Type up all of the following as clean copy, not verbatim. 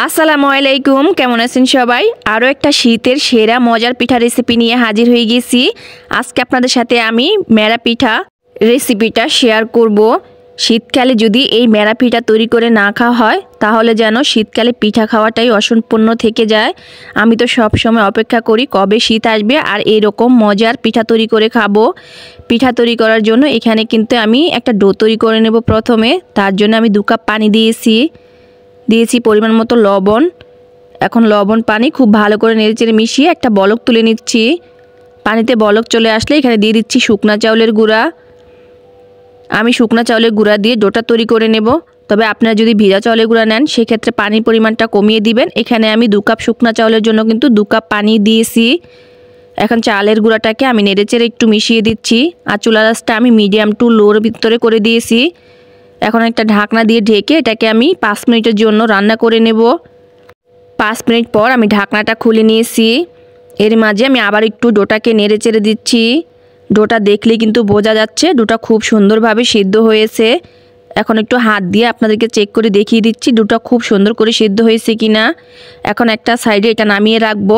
আসসালামু আলাইকুম, কেমন আছেন সবাই? আরও একটা শীতের সেরা মজার পিঠা রেসিপি নিয়ে হাজির হয়ে গেছি। আজকে আপনাদের সাথে আমি মেরা পিঠা রেসিপিটা শেয়ার করব। শীতকালে যদি এই মেরা পিঠা তৈরি করে না খাওয়া হয় তাহলে যেন শীতকালে পিঠা খাওয়াটাই অসম্পূর্ণ থেকে যায়। আমি তো সব সময় অপেক্ষা করি কবে শীত আসবে আর এইরকম মজার পিঠা তৈরি করে খাবো। পিঠা তৈরি করার জন্য এখানে কিন্তু আমি একটা ডো তৈরি করে নেব। প্রথমে তার জন্য আমি 2 কাপ পানি দিয়েছি পরিমাণ মতো লবণ। এখন লবণ পানি খুব ভালো করে নেড়েচেড়ে মিশিয়ে একটা বলক তুলে নিচ্ছি। পানিতে বলক চলে আসলে এখানে দিয়ে দিচ্ছি শুকনা চাউলের গুঁড়া। আমি শুকনা চাউলের গুঁড়া দিয়ে ডোটা তৈরি করে নেব। তবে আপনারা যদি ভিজা চাউলের গুঁড়া নেন সেক্ষেত্রে পানির পরিমাণটা কমিয়ে দিবেন। এখানে আমি 2 কাপ শুকনা চাউলের জন্য কিন্তু 2 কাপ পানি দিয়েছি। এখন চালের গুঁড়াটাকে আমি নেড়েচেড়ে একটু মিশিয়ে দিচ্ছি আর চুলা আঁচটা আমি মিডিয়াম টু লোর ভিতরে করে দিয়েছি। এখন একটা ঢাকনা দিয়ে ঢেকে এটাকে আমি 5 মিনিটের জন্য রান্না করে নেব। 5 মিনিট পর আমি ঢাকনাটা খুলে নিয়েছি। এর মাঝে আমি আবার একটু ডোটাকে নেড়ে চেড়ে দিচ্ছি। ডোটা দেখলেই কিন্তু বোঝা যাচ্ছে ডোটা খুব সুন্দরভাবে সিদ্ধ হয়েছে। এখন একটু হাত দিয়ে আপনাদেরকে চেক করে দেখিয়ে দিচ্ছি ডোটা খুব সুন্দর করে সিদ্ধ হয়েছে কিনা। এখন একটা সাইডে এটা নামিয়ে রাখবো।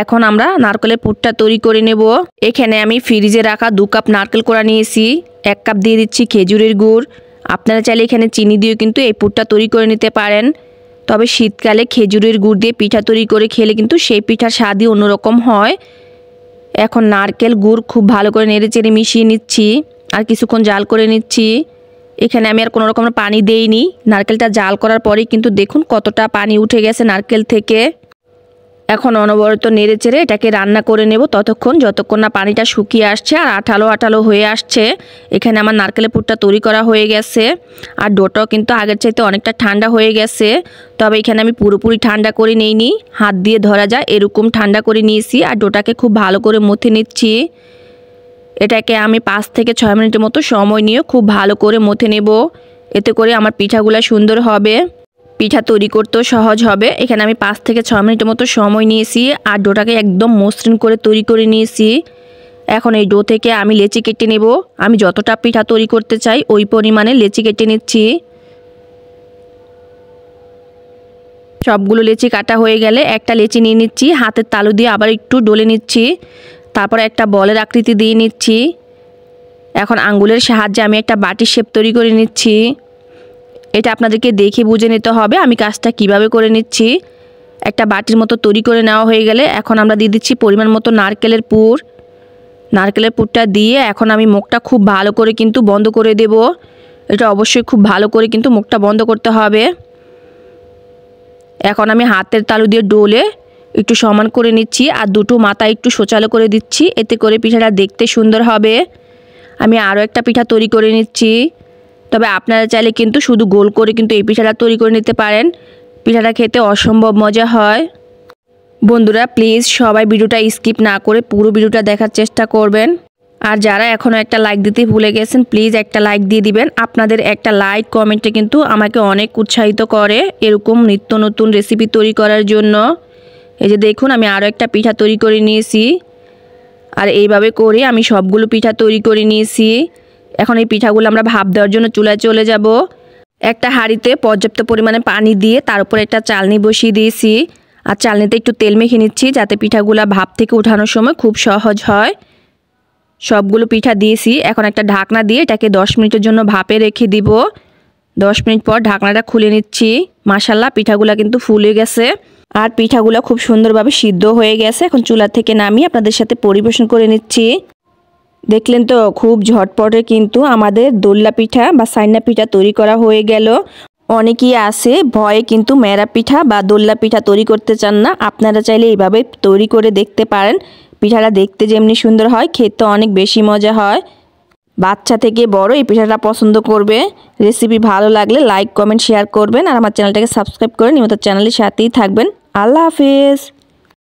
এখন আমরা নারকেলের পুরটা তৈরি করে নেব। এখানে আমি ফ্রিজে রাখা 2 কাপ নারকেল কোড়া নিয়েছি। 1 কাপ দিয়ে দিচ্ছি খেজুরের গুড়। আপনারা চাইলে এখানে চিনি দিয়েও কিন্তু এই পুরটা তৈরি করে নিতে পারেন। তবে শীতকালে খেজুরের গুড় দিয়ে পিঠা তৈরি করে খেলে কিন্তু সেই পিঠার স্বাদই অন্যরকম হয়। এখন নারকেল গুড় খুব ভালো করে নেড়েচেড়ে মিশিয়ে নিচ্ছি আর কিছুক্ষণ জাল করে নিচ্ছি। এখানে আমি আর কোনো রকমের পানি দেইনি। নারকেলটা জাল করার পরেই কিন্তু দেখুন কতটা পানি উঠে গেছে নারকেল থেকে। এখন অনবরত নেড়েচেড়ে এটাকে রান্না করে নেব যতক্ষণ না পানিটা শুকিয়ে আসছে আর আঠালো আঠালো হয়ে আসছে। এখানে আমার নারকেলের পুরটা তৈরি করা হয়ে গেছে আর ডোটাও কিন্তু আগের চাইতে অনেকটা ঠান্ডা হয়ে গেছে। তবে এখানে আমি পুরোপুরি ঠান্ডা করে নিইনি, হাত দিয়ে ধরা যায় এরকম ঠান্ডা করে নিয়েছি আর ডোটাকে খুব ভালো করে মথে নিচ্ছি। এটাকে আমি 5 থেকে 6 মিনিটের মতো সময় নিয়ে খুব ভালো করে মথে নেব। এতে করে আমার পিঠাগুলো সুন্দর হবে, পিঠা তৈরি করতেও সহজ হবে। এখানে আমি 5 থেকে 6 মিনিটের মতো সময় নিয়েছি আর ডোটাকে একদম মসৃণ করে তৈরি করে নিয়েছি। এখন এই ডো থেকে আমি লেচি কেটে নেব। আমি যতটা পিঠা তৈরি করতে চাই ওই পরিমাণে লেচি কেটে নিচ্ছি। সবগুলো লেচি কাটা হয়ে গেলে একটা লেচি নিয়ে নিচ্ছি, হাতের তালু দিয়ে আবার একটু ডলে নিচ্ছি। তারপর একটা বলের আকৃতি দিয়ে নিচ্ছি। এখন আঙ্গুলের সাহায্যে আমি একটা বাটির শেপ তৈরি করে নিচ্ছি। এটা আপনাদেরকে দেখে বুঝে নিতে হবে আমি কাজটা কিভাবে করে নিচ্ছি। একটা বাটির মতো তৈরি করে নেওয়া হয়ে গেলে এখন আমরা দিয়ে দিচ্ছি পরিমাণ মতো নারকেলের পুর। নারকেলের পুরটা দিয়ে এখন আমি মুখটা খুব ভালো করে কিন্তু বন্ধ করে দেব। এটা অবশ্যই খুব ভালো করে কিন্তু মুখটা বন্ধ করতে হবে। এখন আমি হাতের তালু দিয়ে ডলে একটু সমান করে নিচ্ছি আর দুটো মাথা একটু সোচালো করে দিচ্ছি। এতে করে পিঠাটা দেখতে সুন্দর হবে। আমি আরও একটা পিঠা তৈরি করে নিচ্ছি। তবে আপনারা চাইলে কিন্তু শুধু গোল করে কিন্তু এই পিঠাটা তৈরি করে নিতে পারেন। পিঠাটা খেতে অসম্ভব মজা হয়। বন্ধুরা প্লিজ সবাই ভিডিওটা স্কিপ না করে পুরো ভিডিওটা দেখার চেষ্টা করবেন। আর যারা এখনও একটা লাইক দিতে ভুলে গেছেন প্লিজ একটা লাইক দিয়ে দিবেন। আপনাদের একটা লাইক কমেন্টে কিন্তু আমাকে অনেক উৎসাহিত করে এরকম নিত্য নতুন রেসিপি তৈরি করার জন্য। এই যে দেখুন আমি আরও একটা পিঠা তৈরি করে নিয়েছি আর এইভাবে করে আমি সবগুলো পিঠা তৈরি করে নিয়েছি। এখন এই পিঠাগুলো আমরা ভাপ দেওয়ার জন্য চুলায় চলে যাব। একটা হাঁড়িতে পর্যাপ্ত পরিমাণে পানি দিয়ে তার উপরে একটা চালনি বসিয়ে দিয়েছি আর চালনিতে একটু তেল মেখে নিচ্ছি যাতে পিঠাগুলো ভাপ থেকে ওঠানোর সময় খুব সহজ হয়। সবগুলো পিঠা দিয়েছি। এখন একটা ঢাকনা দিয়ে এটাকে 10 মিনিটের জন্য ভাপে রেখে দিব। 10 মিনিট পর ঢাকনাটা খুলে নিচ্ছি। মাশাআল্লাহ পিঠাগুলো কিন্তু ফুলে গেছে আর পিঠাগুলো খুব সুন্দরভাবে সিদ্ধ হয়ে গেছে। এখন চুলা থেকে নামিয়ে আপনাদের সাথে পরিবেশন করে নিচ্ছি। দেখলেন তো খুব ঝটপটে কিন্তু আমাদের দোল্লা পিঠা বা সাইনা পিঠা তৈরি করা হয়ে গেল। অনেকেই আছে ভয়ে কিন্তু মেরা পিঠা বা দোল্লা পিঠা তৈরি করতে চান না। আপনারা চাইলে এইভাবে তৈরি করে দেখতে পারেন। পিঠাটা দেখতে যেমনি সুন্দর হয় খেতে অনেক বেশি মজা হয়। বাচ্চা থেকে বড় এই পিঠাটা পছন্দ করবে। রেসিপি ভালো লাগলে লাইক কমেন্ট শেয়ার করবেন আর আমার চ্যানেলটাকে সাবস্ক্রাইব করে নিয়মিত চ্যানেলের সাথেই থাকবেন। আল্লাহ হাফেজ।